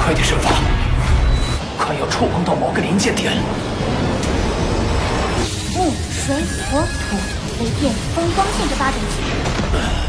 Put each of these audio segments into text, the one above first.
快点身法，快要触碰到某个临界点。木、水、火、土、雷电、风光线这8种技能。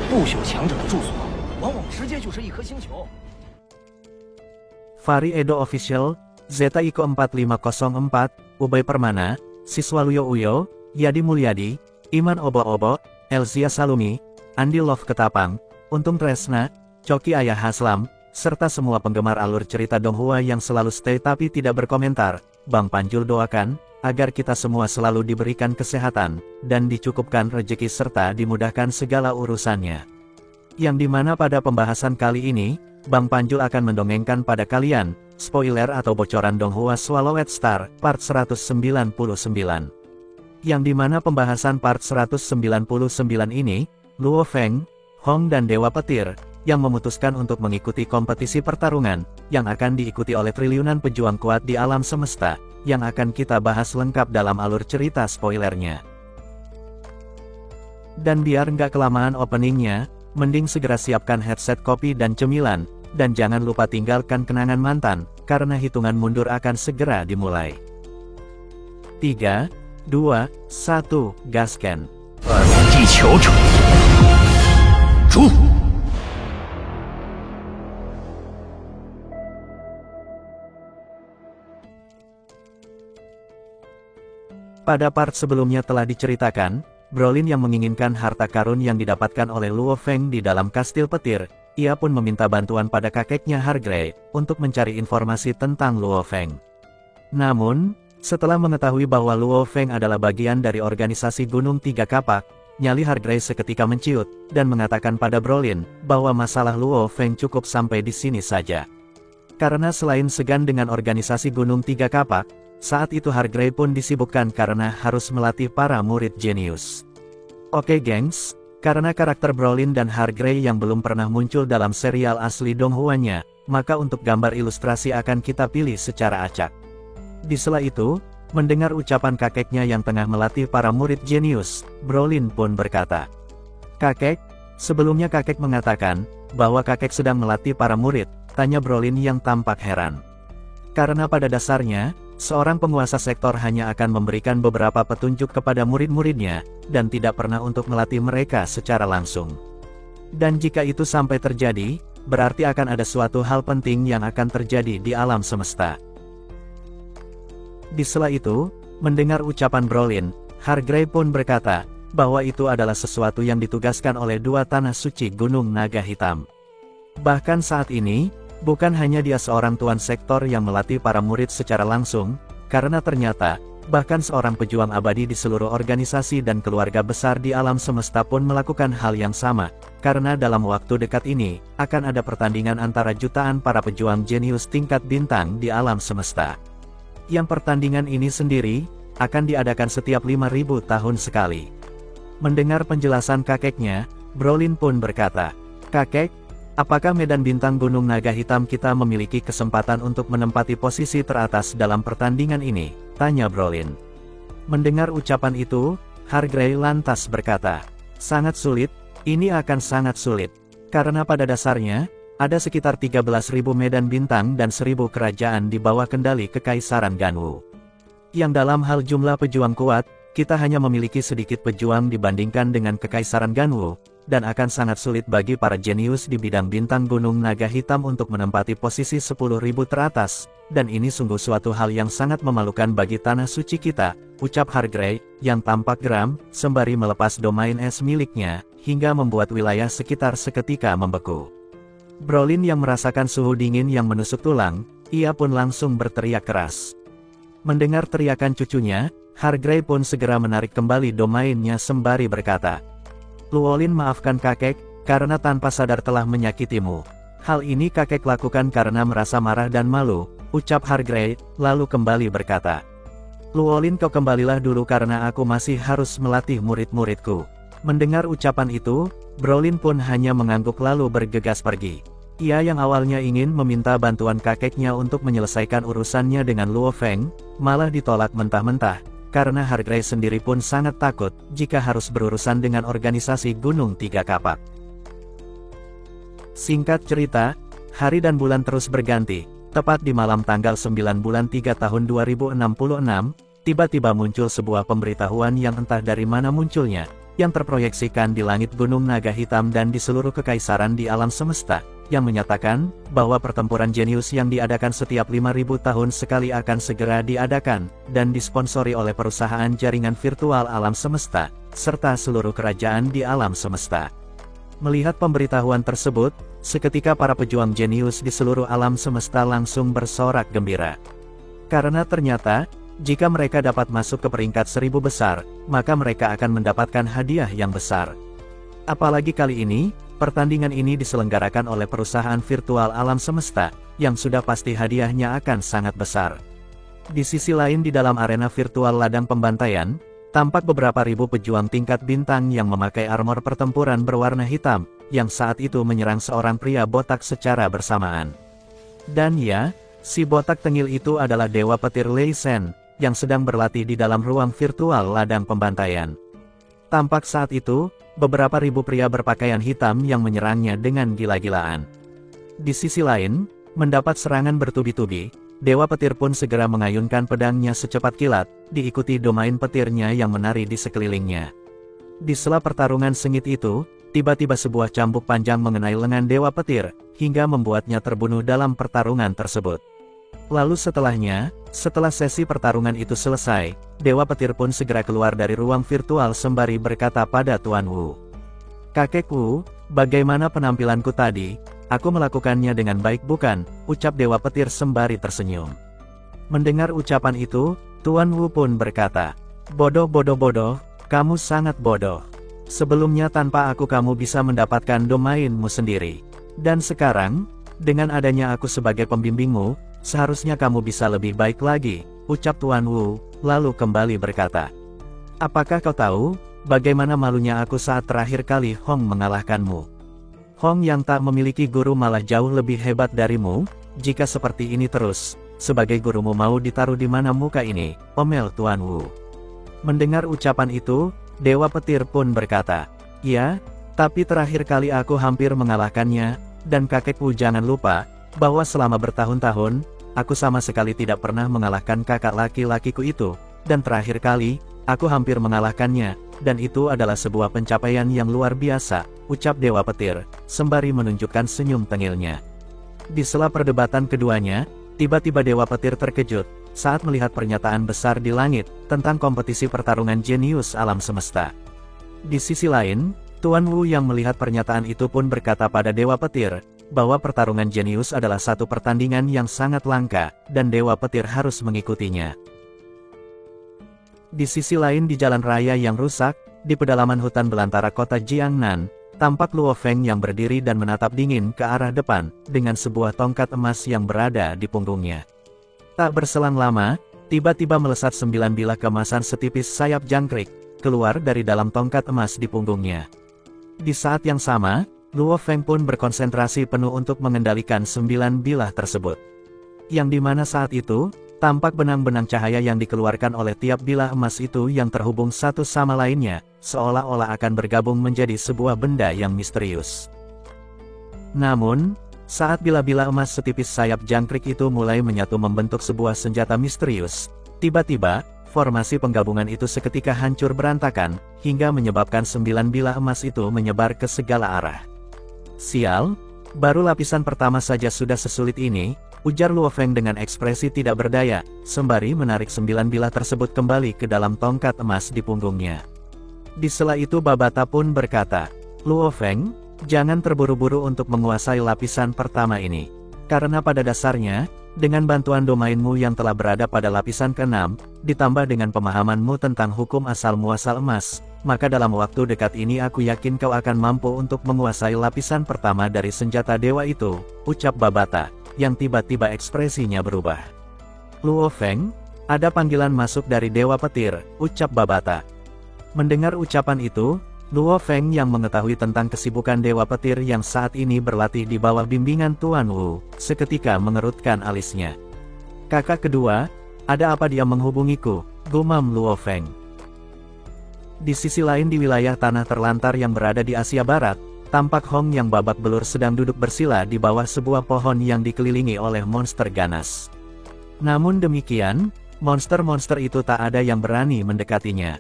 不朽强者的住所，往往直接就是一颗星球。Fari Edo Official, Zeta Iko 4504, Ubay Permana, Siswaluyo Uyo, Yadi Mulyadi, Iman Obo-Obo, Elzia Salumi, Andi Love Ketapang, Untung Tresna, Coki Ayah Haslam, serta semua penggemar alur cerita Donghua yang selalu stay tapi tidak berkomentar. Bang Panjul doakan agar kita semua selalu diberikan kesehatan, dan dicukupkan rezeki serta dimudahkan segala urusannya. Yang dimana pada pembahasan kali ini, Bang Panjul akan mendongengkan pada kalian, spoiler atau bocoran Donghua Swallowed Star, part 199. Yang dimana pembahasan part 199 ini, Luo Feng, Hong dan Dewa Petir, yang memutuskan untuk mengikuti kompetisi pertarungan, yang akan diikuti oleh triliunan pejuang kuat di alam semesta, yang akan kita bahas lengkap dalam alur cerita spoilernya. Dan biar nggak kelamaan openingnya, mending segera siapkan headset kopi dan cemilan, dan jangan lupa tinggalkan kenangan mantan, karena hitungan mundur akan segera dimulai. 3, 2, 1, gaskan. 地球者，出！ Pada part sebelumnya telah diceritakan, Brolin yang menginginkan harta karun yang didapatkan oleh Luo Feng di dalam kastil petir, ia pun meminta bantuan pada kakeknya Hargrey, untuk mencari informasi tentang Luo Feng. Namun, setelah mengetahui bahwa Luo Feng adalah bagian dari organisasi Gunung Tiga Kapak, nyali Hargrey seketika menciut, dan mengatakan pada Brolin, bahwa masalah Luo Feng cukup sampai di sini saja. Karena selain segan dengan organisasi Gunung Tiga Kapak, saat itu Hargrey pun disibukkan karena harus melatih para murid jenius. Oke gengs, karena karakter Brolin dan Hargrey yang belum pernah muncul dalam serial asli Donghua-nya, maka untuk gambar ilustrasi akan kita pilih secara acak. Di sela itu, mendengar ucapan kakeknya yang tengah melatih para murid jenius, Brolin pun berkata, "Kakek, sebelumnya kakek mengatakan, bahwa kakek sedang melatih para murid," tanya Brolin yang tampak heran. Karena pada dasarnya, seorang penguasa sektor hanya akan memberikan beberapa petunjuk kepada murid-muridnya, dan tidak pernah untuk melatih mereka secara langsung. Dan jika itu sampai terjadi, berarti akan ada suatu hal penting yang akan terjadi di alam semesta. Di sela itu, mendengar ucapan Brolin, Hargrey pun berkata, bahwa itu adalah sesuatu yang ditugaskan oleh dua tanah suci Gunung Naga Hitam. Bahkan saat ini, bukan hanya dia seorang tuan sektor yang melatih para murid secara langsung, karena ternyata, bahkan seorang pejuang abadi di seluruh organisasi dan keluarga besar di alam semesta pun melakukan hal yang sama, karena dalam waktu dekat ini, akan ada pertandingan antara jutaan para pejuang jenius tingkat bintang di alam semesta. Yang pertandingan ini sendiri, akan diadakan setiap 5.000 tahun sekali. Mendengar penjelasan kakeknya, Brolin pun berkata, "Kakek, apakah medan bintang Gunung Naga Hitam kita memiliki kesempatan untuk menempati posisi teratas dalam pertandingan ini?" tanya Brolin. Mendengar ucapan itu, Hargrey lantas berkata, "Sangat sulit, ini akan sangat sulit. Karena pada dasarnya, ada sekitar 13.000 medan bintang dan 1.000 kerajaan di bawah kendali Kekaisaran Ganwu. Yang dalam hal jumlah pejuang kuat, kita hanya memiliki sedikit pejuang dibandingkan dengan Kekaisaran Ganwu, dan akan sangat sulit bagi para jenius di bidang bintang Gunung Naga Hitam untuk menempati posisi 10.000 teratas, dan ini sungguh suatu hal yang sangat memalukan bagi tanah suci kita," ucap Hargrey, yang tampak geram, sembari melepas domain es miliknya, hingga membuat wilayah sekitar seketika membeku. Brolin yang merasakan suhu dingin yang menusuk tulang, ia pun langsung berteriak keras. Mendengar teriakan cucunya, Hargrey pun segera menarik kembali domainnya sembari berkata, "Luolin, maafkan kakek, karena tanpa sadar telah menyakitimu. Hal ini kakek lakukan karena merasa marah dan malu," ucap Hargrey, lalu kembali berkata, "Luolin, kau kembalilah dulu karena aku masih harus melatih murid-muridku. Mendengar ucapan itu, Brolin pun hanya mengangguk lalu bergegas pergi. Ia yang awalnya ingin meminta bantuan kakeknya untuk menyelesaikan urusannya dengan Luo Feng, malah ditolak mentah-mentah, karena Hargrave sendiri pun sangat takut jika harus berurusan dengan organisasi Gunung Tiga Kapak. Singkat cerita, hari dan bulan terus berganti. Tepat di malam tanggal 9 bulan 3 tahun 2066, tiba-tiba muncul sebuah pemberitahuan yang entah dari mana munculnya, yang terproyeksikan di langit Gunung Naga Hitam dan di seluruh kekaisaran di alam semesta, yang menyatakan bahwa pertempuran jenius yang diadakan setiap 5.000 tahun sekali akan segera diadakan, dan disponsori oleh perusahaan jaringan virtual alam semesta, serta seluruh kerajaan di alam semesta. Melihat pemberitahuan tersebut, seketika para pejuang jenius di seluruh alam semesta langsung bersorak gembira. Karena ternyata, jika mereka dapat masuk ke peringkat 1000 besar, maka mereka akan mendapatkan hadiah yang besar. Apalagi kali ini, pertandingan ini diselenggarakan oleh perusahaan virtual alam semesta, yang sudah pasti hadiahnya akan sangat besar. Di sisi lain di dalam arena virtual ladang pembantaian, tampak beberapa ribu pejuang tingkat bintang yang memakai armor pertempuran berwarna hitam, yang saat itu menyerang seorang pria botak secara bersamaan. Dan ya, si botak tengil itu adalah Dewa Petir Lei Shen, yang sedang berlatih di dalam ruang virtual ladang pembantaian. Tampak saat itu, beberapa ribu pria berpakaian hitam yang menyerangnya dengan gila-gilaan. Di sisi lain, mendapat serangan bertubi-tubi, Dewa Petir pun segera mengayunkan pedangnya secepat kilat, diikuti domain petirnya yang menari di sekelilingnya. Di sela pertarungan sengit itu, tiba-tiba sebuah cambuk panjang mengenai lengan Dewa Petir, hingga membuatnya terbunuh dalam pertarungan tersebut. Lalu setelah sesi pertarungan itu selesai, Dewa Petir pun segera keluar dari ruang virtual sembari berkata pada Tuan Wu. "Kakek Wu, bagaimana penampilanku tadi? Aku melakukannya dengan baik bukan?" ucap Dewa Petir sembari tersenyum. Mendengar ucapan itu, Tuan Wu pun berkata, "Bodoh, kamu sangat bodoh. Sebelumnya tanpa aku kamu bisa mendapatkan domainmu sendiri. Dan sekarang, dengan adanya aku sebagai pembimbingmu, seharusnya kamu bisa lebih baik lagi," ucap Tuan Wu, lalu kembali berkata, "Apakah kau tahu, bagaimana malunya aku saat terakhir kali Hong mengalahkanmu? Hong yang tak memiliki guru malah jauh lebih hebat darimu. Jika seperti ini terus, sebagai gurumu mau ditaruh di mana muka ini?" omel Tuan Wu. Mendengar ucapan itu, Dewa Petir pun berkata, "Ya, tapi terakhir kali aku hampir mengalahkannya, dan kakek Wu jangan lupa, bahwa selama bertahun-tahun, aku sama sekali tidak pernah mengalahkan kakak laki-lakiku itu, dan terakhir kali, aku hampir mengalahkannya, dan itu adalah sebuah pencapaian yang luar biasa," ucap Dewa Petir, sembari menunjukkan senyum tengilnya. Di sela perdebatan keduanya, tiba-tiba Dewa Petir terkejut, saat melihat pernyataan besar di langit, tentang kompetisi pertarungan jenius alam semesta. Di sisi lain, Tuan Wu yang melihat pernyataan itu pun berkata pada Dewa Petir, bahwa pertarungan jenius adalah satu pertandingan yang sangat langka, dan Dewa Petir harus mengikutinya. Di sisi lain di jalan raya yang rusak, di pedalaman hutan belantara kota Jiangnan, tampak Luo Feng yang berdiri dan menatap dingin ke arah depan, dengan sebuah tongkat emas yang berada di punggungnya. Tak berselang lama, tiba-tiba melesat 9 bilah keemasan setipis sayap jangkrik, keluar dari dalam tongkat emas di punggungnya. Di saat yang sama, Luo Feng pun berkonsentrasi penuh untuk mengendalikan 9 bilah tersebut. Yang dimana saat itu, tampak benang-benang cahaya yang dikeluarkan oleh tiap bilah emas itu yang terhubung satu sama lainnya, seolah-olah akan bergabung menjadi sebuah benda yang misterius. Namun, saat bilah-bilah emas setipis sayap jangkrik itu mulai menyatu membentuk sebuah senjata misterius, tiba-tiba, formasi penggabungan itu seketika hancur berantakan, hingga menyebabkan 9 bilah emas itu menyebar ke segala arah. "Sial, baru lapisan pertama saja sudah sesulit ini," ujar Luo Feng dengan ekspresi tidak berdaya, sembari menarik 9 bilah tersebut kembali ke dalam tongkat emas di punggungnya. Di sela itu Babata pun berkata, "Luo Feng, jangan terburu-buru untuk menguasai lapisan pertama ini. Karena pada dasarnya, dengan bantuan domainmu yang telah berada pada lapisan ke-6, ditambah dengan pemahamanmu tentang hukum asal-muasal emas, maka dalam waktu dekat ini aku yakin kau akan mampu untuk menguasai lapisan pertama dari senjata dewa itu," ucap Babata, yang tiba-tiba ekspresinya berubah. "Luo Feng, ada panggilan masuk dari Dewa Petir," ucap Babata. Mendengar ucapan itu, Luo Feng yang mengetahui tentang kesibukan Dewa Petir yang saat ini berlatih di bawah bimbingan Tuan Wu, seketika mengerutkan alisnya. Kakak kedua, ada apa dia menghubungiku? Gumam Luo Feng. Di sisi lain di wilayah tanah terlantar yang berada di Asia Barat, tampak Hong yang babak belur sedang duduk bersila di bawah sebuah pohon yang dikelilingi oleh monster ganas. Namun demikian, monster-monster itu tak ada yang berani mendekatinya.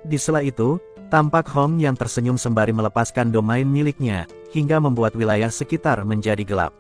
Di sela itu, tampak Hong yang tersenyum sembari melepaskan domain miliknya, hingga membuat wilayah sekitar menjadi gelap.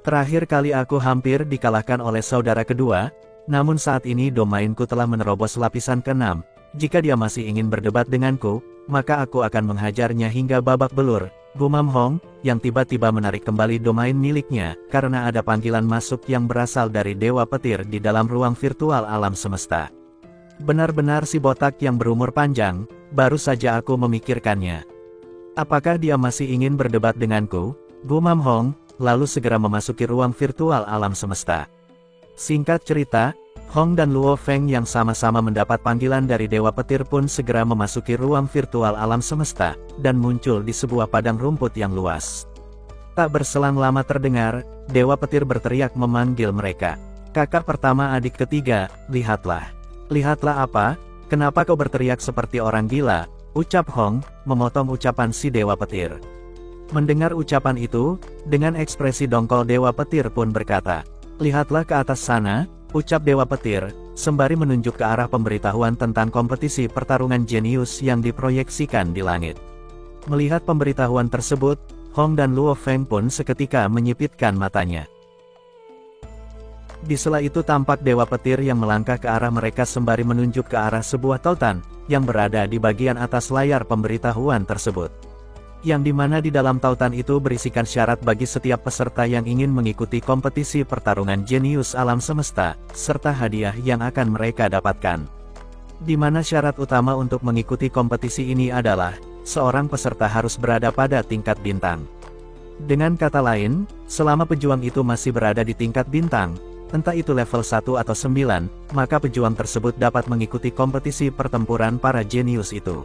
Terakhir kali aku hampir dikalahkan oleh saudara kedua, namun saat ini domainku telah menerobos lapisan ke-6. Jika dia masih ingin berdebat denganku, maka aku akan menghajarnya hingga babak belur, gumam Hong, yang tiba-tiba menarik kembali domain miliknya, karena ada panggilan masuk yang berasal dari Dewa Petir di dalam ruang virtual alam semesta. Benar-benar si botak yang berumur panjang, baru saja aku memikirkannya. Apakah dia masih ingin berdebat denganku? Gumam Hong, lalu segera memasuki ruang virtual alam semesta. Singkat cerita, Hong dan Luo Feng yang sama-sama mendapat panggilan dari Dewa Petir pun segera memasuki ruang virtual alam semesta, dan muncul di sebuah padang rumput yang luas. Tak berselang lama terdengar, Dewa Petir berteriak memanggil mereka. Kakak pertama adik ketiga, lihatlah. Lihatlah apa? Kenapa kau berteriak seperti orang gila? Ucap Hong, memotong ucapan si Dewa Petir. Mendengar ucapan itu, dengan ekspresi dongkol Dewa Petir pun berkata, lihatlah ke atas sana, ucap Dewa Petir, sembari menunjuk ke arah pemberitahuan tentang kompetisi pertarungan jenius yang diproyeksikan di langit. Melihat pemberitahuan tersebut, Hong dan Luo Feng pun seketika menyipitkan matanya. Di sela itu tampak Dewa Petir yang melangkah ke arah mereka sembari menunjuk ke arah sebuah tautan, yang berada di bagian atas layar pemberitahuan tersebut. Yang dimana di dalam tautan itu berisikan syarat bagi setiap peserta yang ingin mengikuti kompetisi pertarungan jenius alam semesta, serta hadiah yang akan mereka dapatkan. Di mana syarat utama untuk mengikuti kompetisi ini adalah, seorang peserta harus berada pada tingkat bintang. Dengan kata lain, selama pejuang itu masih berada di tingkat bintang, entah itu level 1 atau 9, maka pejuang tersebut dapat mengikuti kompetisi pertempuran para jenius itu.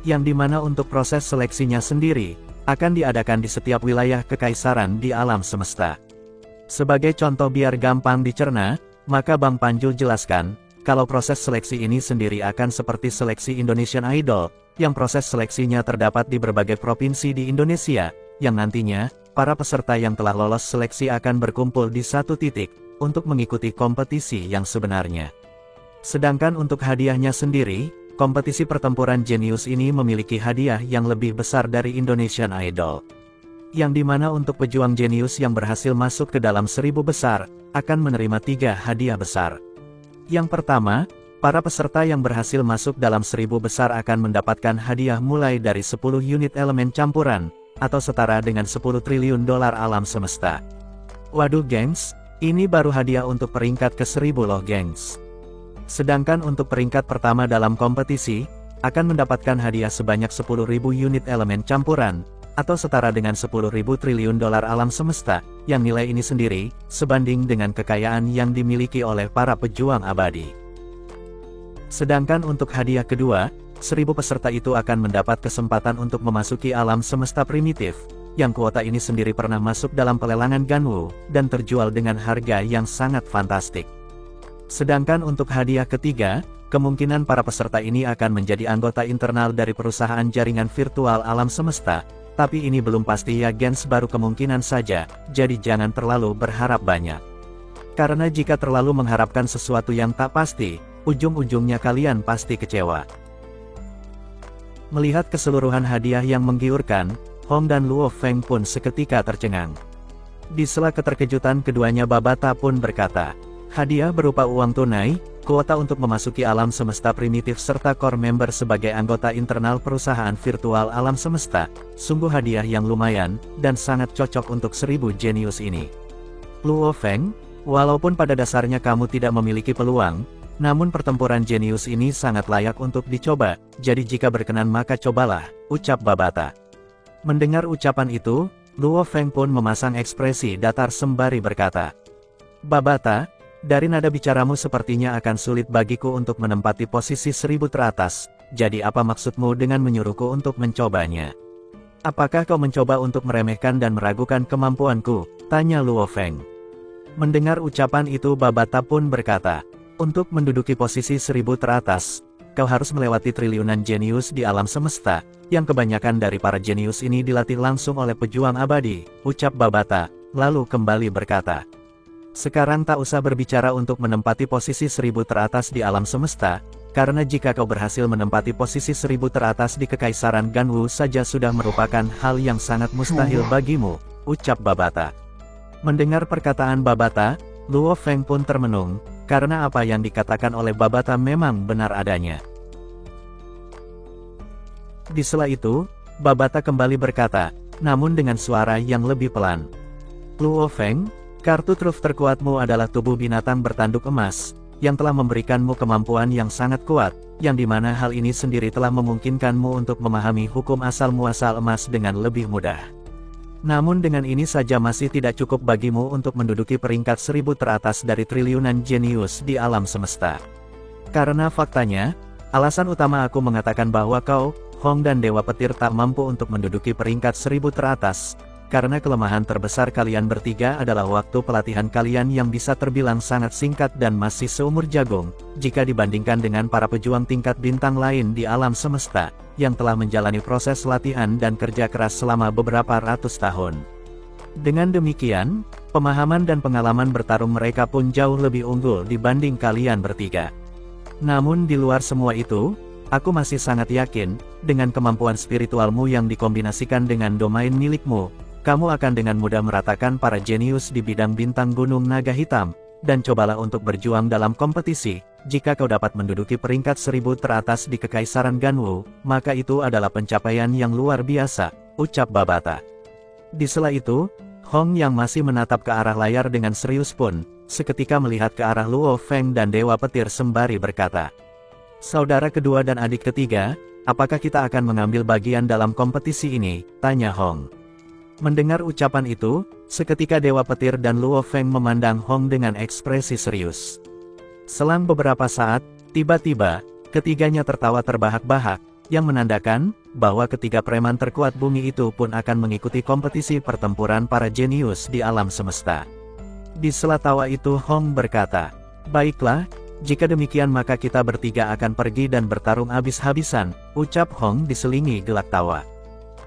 Yang dimana untuk proses seleksinya sendiri, akan diadakan di setiap wilayah kekaisaran di alam semesta. Sebagai contoh biar gampang dicerna, maka Bang Panjul jelaskan, kalau proses seleksi ini sendiri akan seperti seleksi Indonesian Idol, yang proses seleksinya terdapat di berbagai provinsi di Indonesia, yang nantinya, para peserta yang telah lolos seleksi akan berkumpul di satu titik, untuk mengikuti kompetisi yang sebenarnya. Sedangkan untuk hadiahnya sendiri, kompetisi pertempuran jenius ini memiliki hadiah yang lebih besar dari Indonesian Idol. Yang dimana untuk pejuang jenius yang berhasil masuk ke dalam 1000 besar, akan menerima 3 hadiah besar. Yang pertama, para peserta yang berhasil masuk dalam 1000 besar akan mendapatkan hadiah mulai dari 10 unit elemen campuran, atau setara dengan 10 triliun dolar alam semesta. Waduh gengs, ini baru hadiah untuk peringkat ke-1000 loh gengs. Sedangkan untuk peringkat pertama dalam kompetisi, akan mendapatkan hadiah sebanyak 10.000 unit elemen campuran, atau setara dengan 10.000 triliun dolar alam semesta, yang nilai ini sendiri, sebanding dengan kekayaan yang dimiliki oleh para pejuang abadi. Sedangkan untuk hadiah kedua, 1000 peserta itu akan mendapat kesempatan untuk memasuki alam semesta primitif, yang kuota ini sendiri pernah masuk dalam pelelangan Ganwu, dan terjual dengan harga yang sangat fantastik. Sedangkan untuk hadiah ketiga, kemungkinan para peserta ini akan menjadi anggota internal dari perusahaan jaringan virtual alam semesta, tapi ini belum pasti ya gens, baru kemungkinan saja, jadi jangan terlalu berharap banyak. Karena jika terlalu mengharapkan sesuatu yang tak pasti, ujung-ujungnya kalian pasti kecewa. Melihat keseluruhan hadiah yang menggiurkan, Hong dan Luo Feng pun seketika tercengang. Di sela keterkejutan keduanya, Babata pun berkata, hadiah berupa uang tunai, kuota untuk memasuki alam semesta primitif serta core member sebagai anggota internal perusahaan virtual alam semesta, sungguh hadiah yang lumayan, dan sangat cocok untuk 1000 jenius ini. Luo Feng, walaupun pada dasarnya kamu tidak memiliki peluang, namun pertempuran jenius ini sangat layak untuk dicoba, jadi jika berkenan maka cobalah, ucap Babata. Mendengar ucapan itu, Luo Feng pun memasang ekspresi datar sembari berkata, Babata, dari nada bicaramu sepertinya akan sulit bagiku untuk menempati posisi 1000 teratas, jadi apa maksudmu dengan menyuruhku untuk mencobanya? Apakah kau mencoba untuk meremehkan dan meragukan kemampuanku? Tanya Luo Feng. Mendengar ucapan itu Babata pun berkata, untuk menduduki posisi 1000 teratas, kau harus melewati triliunan jenius di alam semesta, yang kebanyakan dari para jenius ini dilatih langsung oleh pejuang abadi, ucap Babata, lalu kembali berkata. Sekarang tak usah berbicara untuk menempati posisi 1000 teratas di alam semesta, karena jika kau berhasil menempati posisi 1000 teratas di Kekaisaran Ganwu saja sudah merupakan hal yang sangat mustahil bagimu, ucap Babata. Mendengar perkataan Babata, Luo Feng pun termenung, karena apa yang dikatakan oleh Babata memang benar adanya. Di sela itu, Babata kembali berkata, namun dengan suara yang lebih pelan. Luo Feng, kartu truf terkuatmu adalah tubuh binatang bertanduk emas, yang telah memberikanmu kemampuan yang sangat kuat, yang dimana hal ini sendiri telah memungkinkanmu untuk memahami hukum asal-muasal emas dengan lebih mudah. Namun dengan ini saja masih tidak cukup bagimu untuk menduduki peringkat 1000 teratas dari triliunan jenius di alam semesta. Karena faktanya, alasan utama aku mengatakan bahwa kau, Hong dan Dewa Petir tak mampu untuk menduduki peringkat 1000 teratas, karena kelemahan terbesar kalian bertiga adalah waktu pelatihan kalian yang bisa terbilang sangat singkat dan masih seumur jagung, jika dibandingkan dengan para pejuang tingkat bintang lain di alam semesta, yang telah menjalani proses latihan dan kerja keras selama beberapa ratus tahun. Dengan demikian, pemahaman dan pengalaman bertarung mereka pun jauh lebih unggul dibanding kalian bertiga. Namun di luar semua itu, aku masih sangat yakin, dengan kemampuan spiritualmu yang dikombinasikan dengan domain milikmu, kamu akan dengan mudah meratakan para jenius di bidang bintang gunung naga hitam, dan cobalah untuk berjuang dalam kompetisi. Jika kau dapat menduduki peringkat 1000 teratas di Kekaisaran Ganwu, maka itu adalah pencapaian yang luar biasa, ucap Babata. Di sela itu, Hong yang masih menatap ke arah layar dengan serius pun, seketika melihat ke arah Luo Feng dan Dewa Petir sembari berkata, saudara kedua dan adik ketiga, apakah kita akan mengambil bagian dalam kompetisi ini? Tanya Hong. Mendengar ucapan itu, seketika Dewa Petir dan Luo Feng memandang Hong dengan ekspresi serius. Selang beberapa saat, tiba-tiba, ketiganya tertawa terbahak-bahak, yang menandakan, bahwa ketiga preman terkuat bumi itu pun akan mengikuti kompetisi pertempuran para jenius di alam semesta. Di sela tawa itu Hong berkata, baiklah, jika demikian maka kita bertiga akan pergi dan bertarung habis-habisan, ucap Hong diselingi gelak tawa.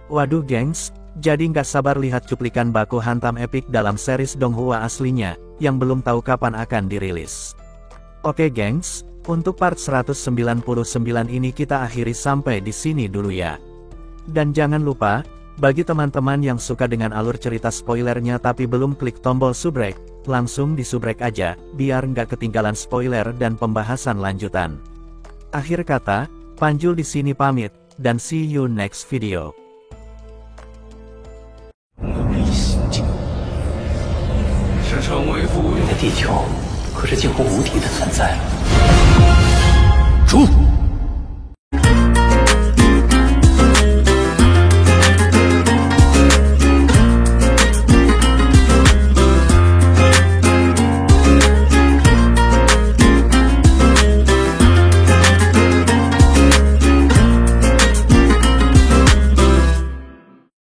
Waduh gengs, jadi nggak sabar lihat cuplikan baku hantam epik dalam series Donghua aslinya, yang belum tahu kapan akan dirilis. Oke gengs, untuk part 199 ini kita akhiri sampai di sini dulu ya. Dan jangan lupa, bagi teman-teman yang suka dengan alur cerita spoilernya tapi belum klik tombol subrek, langsung di subrek aja, biar nggak ketinggalan spoiler dan pembahasan lanjutan. Akhir kata, Panjul di sini pamit, dan see you next video. 是成为富裕的地球，可是近乎无敌的存在。猪。